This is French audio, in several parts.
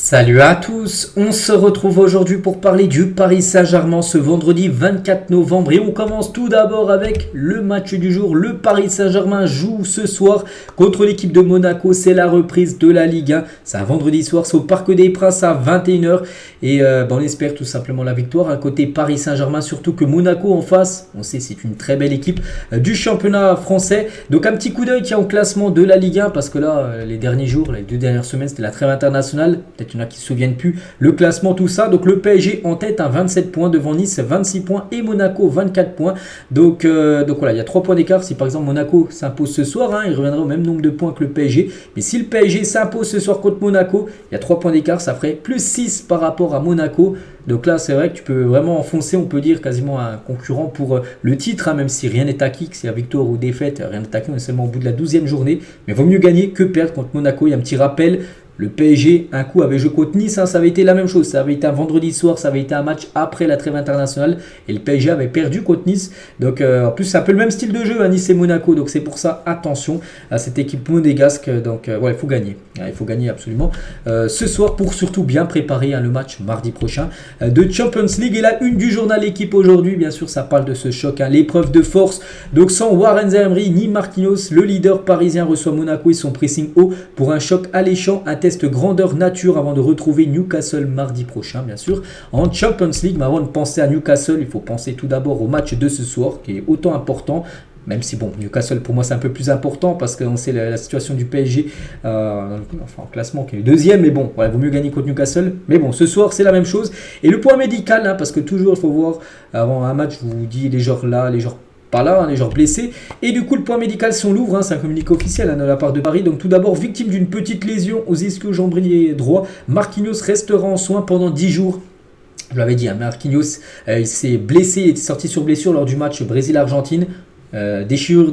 Salut à tous, on se retrouve aujourd'hui pour parler du Paris Saint-Germain ce vendredi 24 novembre et on commence tout d'abord avec le match du jour. Le Paris Saint-Germain joue ce soir contre l'équipe de Monaco, c'est la reprise de la Ligue 1. C'est un vendredi soir, c'est au Parc des Princes à 21h et on espère tout simplement la victoire. Côté Paris Saint-Germain, surtout que Monaco en face, on sait c'est une très belle équipe du championnat français. Donc un petit coup d'œil au classement de la Ligue 1 parce que là les derniers jours, les 2 dernières semaines c'était la trêve internationale. Peut-être il y en a qui ne se souviennent plus. Le classement, tout ça. Donc le PSG en tête à 27 points devant Nice, 26 points et Monaco 24 points. Donc voilà, il y a 3 points d'écart. Si par exemple Monaco s'impose ce soir, il reviendra au même nombre de points que le PSG. Mais si le PSG s'impose ce soir contre Monaco, il y a 3 points d'écart. Ça ferait plus 6 par rapport à Monaco. Donc là, c'est vrai que tu peux vraiment enfoncer, on peut dire, quasiment un concurrent pour le titre, même si rien n'est acquis, que c'est la victoire ou défaite, rien n'est acquis, on est seulement au bout de la 12e journée. Mais il vaut mieux gagner que perdre contre Monaco. Il y a un petit rappel. Le PSG, un coup, avait joué contre Nice, ça avait été la même chose. Ça avait été un vendredi soir, ça avait été un match après la trêve internationale. Et le PSG avait perdu contre Nice. Donc, en plus, c'est un peu le même style de jeu, Nice et Monaco. Donc, c'est pour ça, attention à cette équipe monégasque. Donc, il faut gagner. Il faut gagner absolument ce soir pour surtout bien préparer le match mardi prochain de Champions League. Et la une du journal L'équipe aujourd'hui, bien sûr, ça parle de ce choc, l'épreuve de force. Donc, sans Warren Zaïre-Emery ni Marquinhos, le leader parisien reçoit Monaco et son pressing haut pour un choc alléchant, un test grandeur nature avant de retrouver Newcastle mardi prochain, bien sûr, en Champions League. Mais avant de penser à Newcastle, il faut penser tout d'abord au match de ce soir, qui est autant important. Même si, bon, Newcastle, pour moi, c'est un peu plus important parce qu'on sait la situation du PSG en classement qui est deuxième. Mais bon, il vaut mieux gagner contre Newcastle. Mais bon, ce soir, c'est la même chose. Et le point médical, parce que toujours, il faut voir, avant un match, je vous dis les joueurs là, les joueurs pas là, les joueurs blessés. Et du coup, le point médical, si on l'ouvre, c'est un communiqué officiel de la part de Paris. Donc tout d'abord, victime d'une petite lésion aux ischio-jambiers droit, Marquinhos restera en soins pendant 10 jours. Je l'avais dit, Marquinhos, il s'est blessé, il est sorti sur blessure lors du match Brésil-Argentine. Déchirure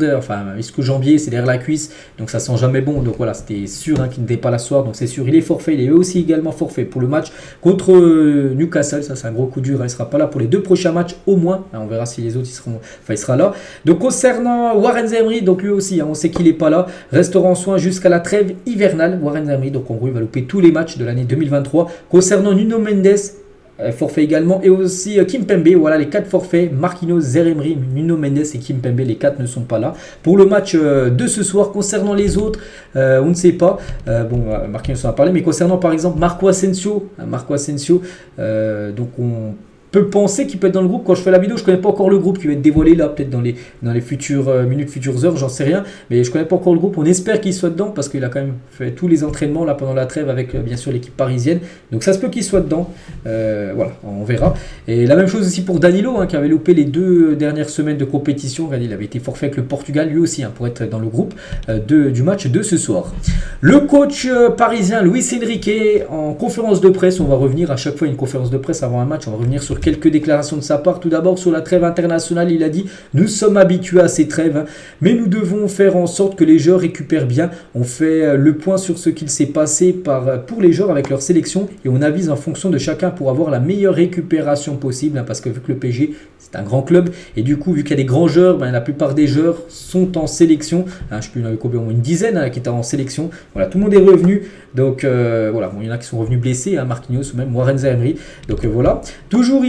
ischio-jambier, c'est derrière la cuisse, donc ça sent jamais bon. Donc voilà, c'était sûr qu'il n'était pas là ce soir, donc c'est sûr il est forfait. Il est aussi également forfait pour le match contre Newcastle. Ça c'est un gros coup dur, il sera pas là pour les 2 prochains matchs au moins. On verra si les autres il sera là. Donc concernant Warren Zaïre-Emery, donc lui aussi on sait qu'il est pas là, restera en soins jusqu'à la trêve hivernale. Warren Zaïre-Emery, donc en gros il va louper tous les matchs de l'année 2023. Concernant Nuno Mendes, forfait également, et aussi Kimpembe, voilà les 4 forfaits, Marquinhos, Zaïre-Emery, Nuno Mendes et Kimpembe, les 4 ne sont pas là pour le match de ce soir. Concernant les autres, on ne sait pas, Marquinhos en a parlé, mais concernant par exemple Marco Asensio, donc on peut penser qu'il peut être dans le groupe. Quand je fais la vidéo, je connais pas encore le groupe qui va être dévoilé là, peut-être dans les futures minutes, futures heures, j'en sais rien, mais je connais pas encore le groupe. On espère qu'il soit dedans parce qu'il a quand même fait tous les entraînements là pendant la trêve avec bien sûr l'équipe parisienne, donc ça se peut qu'il soit dedans. Voilà, on verra. Et la même chose aussi pour Danilo, qui avait loupé les 2 dernières semaines de compétition. Il avait été forfait avec le Portugal lui aussi, pour être dans le groupe du match de ce soir. Le coach parisien Luis Enrique en conférence de presse, on va revenir à chaque fois une conférence de presse avant un match, on va revenir sur quelques déclarations de sa part. Tout d'abord sur la trêve internationale, il a dit: nous sommes habitués à ces trêves, mais nous devons faire en sorte que les joueurs récupèrent bien. On fait le point sur ce qu'il s'est passé pour les joueurs avec leur sélection et on avise en fonction de chacun pour avoir la meilleure récupération possible, parce que vu que le PSG c'est un grand club et du coup vu qu'il y a des grands joueurs, la plupart des joueurs sont en sélection. Je sais plus, il y en avait combien, une dizaine qui étaient en sélection. Voilà, tout le monde est revenu. Donc voilà, il y en a qui sont revenus blessés, Marquinhos ou même Warren Zaïre-Emery. Donc voilà, toujours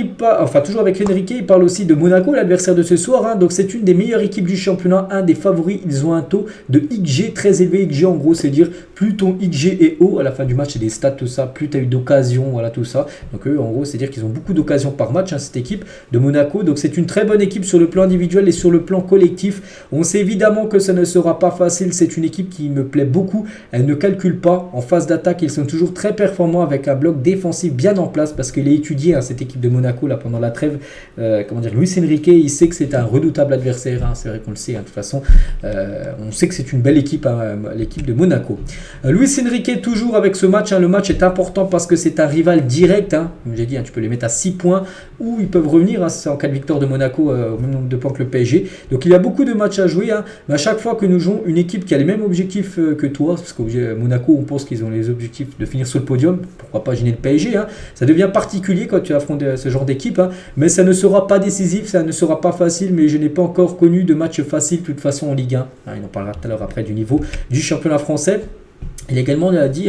avec Enrique, il parle aussi de Monaco, l'adversaire de ce soir. Donc c'est une des meilleures équipes du championnat, un des favoris. Ils ont un taux de XG très élevé. XG en gros, c'est dire plus ton XG est haut à la fin du match, c'est des stats tout ça, plus tu as eu d'occasions, voilà tout ça. Donc eux en gros, c'est dire qu'ils ont beaucoup d'occasions par match, cette équipe de Monaco. Donc c'est une très bonne équipe sur le plan individuel et sur le plan collectif. On sait évidemment que ça ne sera pas facile. C'est une équipe qui me plaît beaucoup. Elle ne calcule pas en phase d'attaque. Ils sont toujours très performants avec un bloc défensif bien en place parce qu'il est étudié, cette équipe de Monaco là pendant la trêve. Luis Enrique, il sait que c'est un redoutable adversaire. C'est vrai qu'on le sait. De toute façon, on sait que c'est une belle équipe, l'équipe de Monaco. Luis Enrique toujours avec ce match. Le match est important parce que c'est un rival direct. Comme j'ai dit, tu peux les mettre à 6 points ou ils peuvent revenir. C'est en cas de victoire de Monaco au même nombre de points que le PSG. Donc il y a beaucoup de matchs à jouer. Mais à chaque fois que nous jouons une équipe qui a les mêmes objectifs que toi, parce que Monaco, on pense qu'ils ont les objectifs de finir sur le podium, pourquoi pas gêner le PSG. Ça devient particulier quand tu affrontes ce genre d'équipe. Mais ça ne sera pas décisif, ça ne sera pas facile. Mais je n'ai pas encore connu de match facile de toute façon en Ligue 1. On en parlera tout à l'heure après du niveau du championnat français. Il également a dit,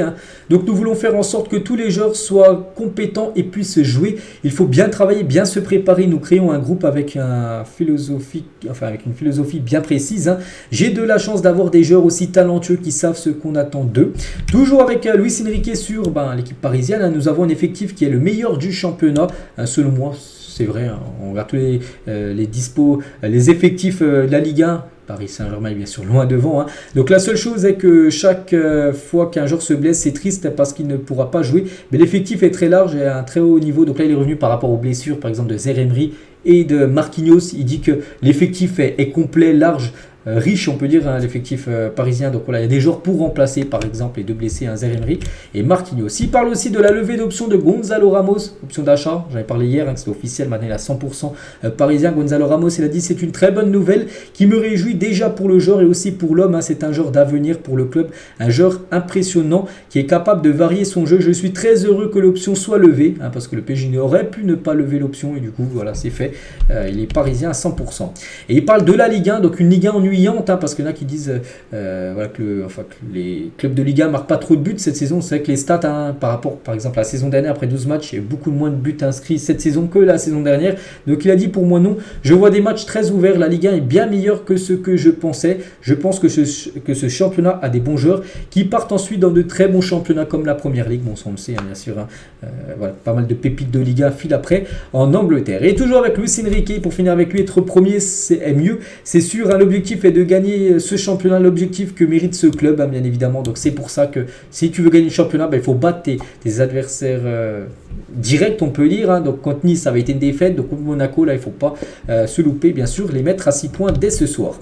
donc nous voulons faire en sorte que tous les joueurs soient compétents et puissent jouer. Il faut bien travailler, bien se préparer. Nous créons un groupe avec une philosophie bien précise. J'ai de la chance d'avoir des joueurs aussi talentueux qui savent ce qu'on attend d'eux. Toujours avec Luis Enrique sur l'équipe parisienne, nous avons un effectif qui est le meilleur du championnat. Selon moi, c'est vrai, on regarde tous les effectifs de la Ligue 1. Paris Saint-Germain est bien sûr loin devant. Donc la seule chose est que chaque fois qu'un joueur se blesse, c'est triste parce qu'il ne pourra pas jouer. Mais l'effectif est très large et à un très haut niveau. Donc là, il est revenu par rapport aux blessures, par exemple de Zaïre-Emery et de Marquinhos. Il dit que l'effectif est complet, large, riche, on peut dire, l'effectif parisien. Donc voilà, il y a des joueurs pour remplacer, par exemple, les deux blessés, Zaïre-Emery et Marquinhos. Il parle aussi de la levée d'option de Gonzalo Ramos, option d'achat. J'en ai parlé hier, c'était officiel, maintenant il a 100% parisien. Gonzalo Ramos, il a dit c'est une très bonne nouvelle qui me réjouit déjà pour le joueur et aussi pour l'homme. C'est un joueur d'avenir pour le club, un joueur impressionnant qui est capable de varier son jeu. Je suis très heureux que l'option soit levée, parce que le PSG aurait pu ne pas lever l'option et du coup, voilà, c'est fait. Il est parisien à 100%. Et il parle de la Ligue 1, donc une Ligue 1 ennuyante, parce qu'il y en a qui disent que les clubs de Ligue 1 marquent pas trop de buts cette saison. C'est vrai que les stats, par rapport par exemple à la saison dernière, après 12 matchs, il y a eu beaucoup moins de buts inscrits cette saison que la saison dernière. Donc il a dit pour moi non, je vois des matchs très ouverts, la Ligue 1 est bien meilleure que ce que je pensais. Je pense que ce championnat a des bons joueurs qui partent ensuite dans de très bons championnats comme la Première Ligue. Bon, ça on le sait, bien sûr. Pas mal de pépites de Ligue 1 filent après en Angleterre. Et toujours avec Luis Enrique, pour finir avec lui, être premier c'est mieux, c'est sûr. L'objectif est de gagner ce championnat, l'objectif que mérite ce club, bien évidemment. Donc c'est pour ça que si tu veux gagner le championnat, il faut battre tes adversaires directs, on peut dire. Donc contre Nice, ça avait été une défaite. Donc contre Monaco, là, il ne faut pas se louper, bien sûr, les mettre à 6 points dès ce soir.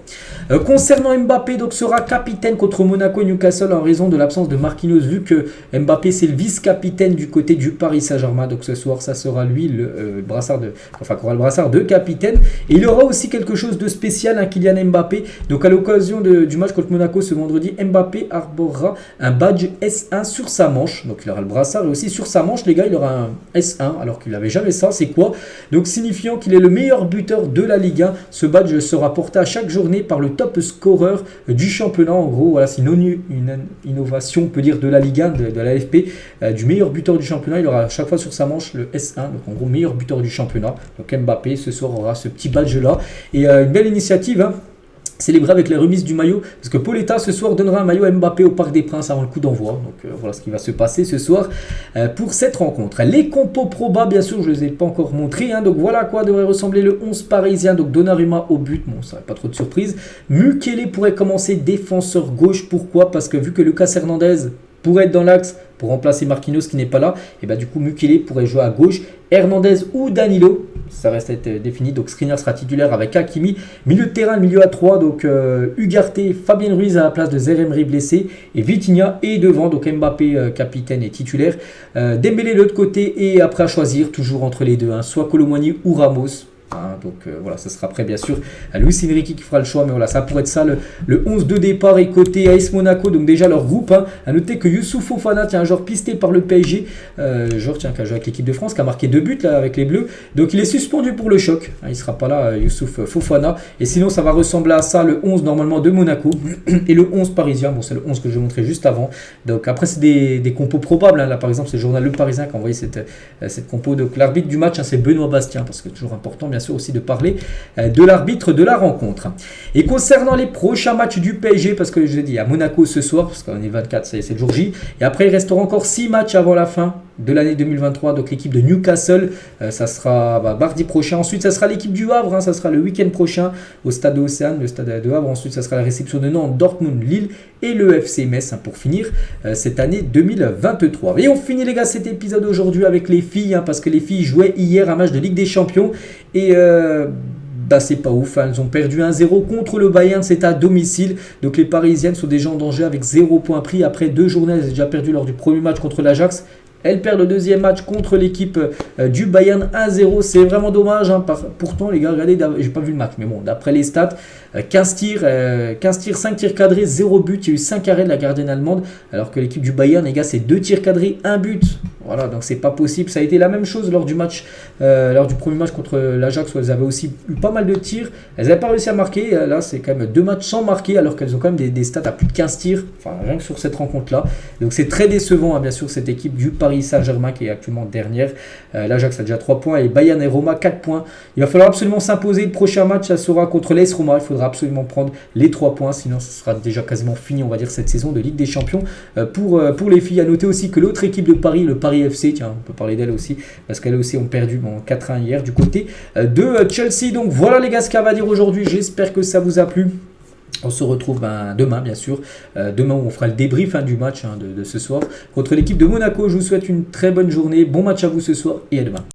Concernant Mbappé, donc sera capitaine contre Monaco et Newcastle en raison de l'absence de Marquinhos, vu que Mbappé c'est le vice-capitaine du côté du Paris Saint-Germain. Donc ce soir, ça sera lui le brassard qu'aura le brassard de capitaine. Et il y aura aussi quelque chose de spécial, Kylian Mbappé. Donc à l'occasion du match contre Monaco ce vendredi, Mbappé arborera un badge S1 sur sa manche. Donc il aura le brassard et aussi sur sa manche, les gars, il aura un S1 alors qu'il n'avait jamais ça. C'est quoi? Donc signifiant qu'il est le meilleur buteur de la Ligue 1. Ce badge sera porté à chaque journée par le top scorer du championnat. En gros, voilà, c'est une innovation, on peut dire, de la Ligue 1, de la LFP, du meilleur buteur du championnat. Il aura à chaque fois sur sa manche le S1, donc en gros meilleur buteur du championnat. Donc Mbappé ce soir aura ce petit badge là et une belle initiative, célébré avec la remise du maillot, parce que Pauletta ce soir donnera un maillot à Mbappé au Parc des Princes avant le coup d'envoi. Donc voilà ce qui va se passer ce soir pour cette rencontre. Les compos probas, bien sûr, je ne les ai pas encore montrés. Donc voilà à quoi devrait ressembler le 11 parisien. Donc Donnarumma au but, bon, ça n'a pas trop de surprise. Mukele pourrait commencer défenseur gauche. Pourquoi? Parce que vu que Lucas Hernandez pourrait être dans l'axe pour remplacer Marquinhos qui n'est pas là, et du coup Mukele pourrait jouer à gauche, Hernandez ou Danilo, ça reste à être défini. Donc Skriniar sera titulaire avec Hakimi, milieu de terrain, milieu à 3, donc Ugarte, Fabien Ruiz à la place de Zaïre-Emery blessé et Vitinha est devant, donc Mbappé capitaine et titulaire, Dembélé de l'autre côté et après à choisir toujours entre les deux, soit Kolo Muani ou Ramos. Donc voilà, ça sera après bien sûr Luis Enrique qui fera le choix, mais voilà, ça pourrait être ça le 11 de départ. Et côté AS Monaco, donc déjà leur groupe, à noter que Youssouf Fofana, un joueur pisté par le PSG, joueur qui a joué avec l'équipe de France, qui a marqué 2 buts là, avec les Bleus, donc il est suspendu pour le choc, il ne sera pas là, Youssouf Fofana, et sinon ça va ressembler à ça, le 11 normalement de Monaco et le 11 parisien. Bon, c'est le 11 que je vais montrer juste avant. Donc après c'est des compos probables, là par exemple c'est le journal Le Parisien qui a envoyé cette compo. Donc l'arbitre du match, c'est Benoît Bastien, parce que c'est toujours important bien sûr aussi de parler de l'arbitre de la rencontre. Et concernant les prochains matchs du PSG, parce que je l'ai dit, à Monaco ce soir, parce qu'on est 24, c'est le jour J, et après il restera encore 6 matchs avant la fin de l'année 2023, donc l'équipe de Newcastle, ça sera mardi prochain, ensuite ça sera l'équipe du Havre, ça sera le week-end prochain au stade de Océane, le stade de Havre, ensuite ça sera la réception de Nantes, Dortmund, Lille et le FC Metz pour finir cette année 2023. Et on finit les gars cet épisode aujourd'hui avec les filles, parce que les filles jouaient hier un match de Ligue des Champions et c'est pas ouf, elles ont perdu 1-0 contre le Bayern, c'est à domicile, donc les Parisiennes sont déjà en danger avec 0 points pris après 2 journées. Elles ont déjà perdu lors du premier match contre l'Ajax. Elles perdent le deuxième match contre l'équipe du Bayern 1-0. C'est vraiment dommage. Pourtant, les gars, regardez, j'ai pas vu le match, mais bon, d'après les stats, 15 tirs, 5 tirs cadrés, 0 but. Il y a eu 5 arrêts de la gardienne allemande, alors que l'équipe du Bayern, les gars, c'est 2 tirs cadrés, 1 but. Voilà, donc c'est pas possible. Ça a été la même chose lors du match, lors du premier match contre l'Ajax où elles avaient aussi eu pas mal de tirs. Elles n'avaient pas réussi à marquer. Là, c'est quand même 2 matchs sans marquer alors qu'elles ont quand même des stats à plus de 15 tirs. Enfin, rien que sur cette rencontre-là. Donc c'est très décevant, hein, bien sûr, cette équipe du Paris Saint-Germain qui est actuellement dernière. L'Ajax a déjà 3 points et Bayern et Roma 4 points. Il va falloir absolument s'imposer. Le prochain match, ça sera contre l'AS Roma. Il faudra absolument prendre les 3 points, sinon ce sera déjà quasiment fini, on va dire, cette saison de Ligue des Champions pour les filles. À noter aussi que l'autre équipe de Paris, le Paris FC, tiens, on peut parler d'elle aussi, parce qu'elles aussi ont perdu 4-1 hier du côté de Chelsea. Donc voilà les gars ce qu'il y a à dire aujourd'hui. J'espère que ça vous a plu. On se retrouve demain, bien sûr. Demain, où on fera le débrief du match de ce soir contre l'équipe de Monaco. Je vous souhaite une très bonne journée. Bon match à vous ce soir et à demain.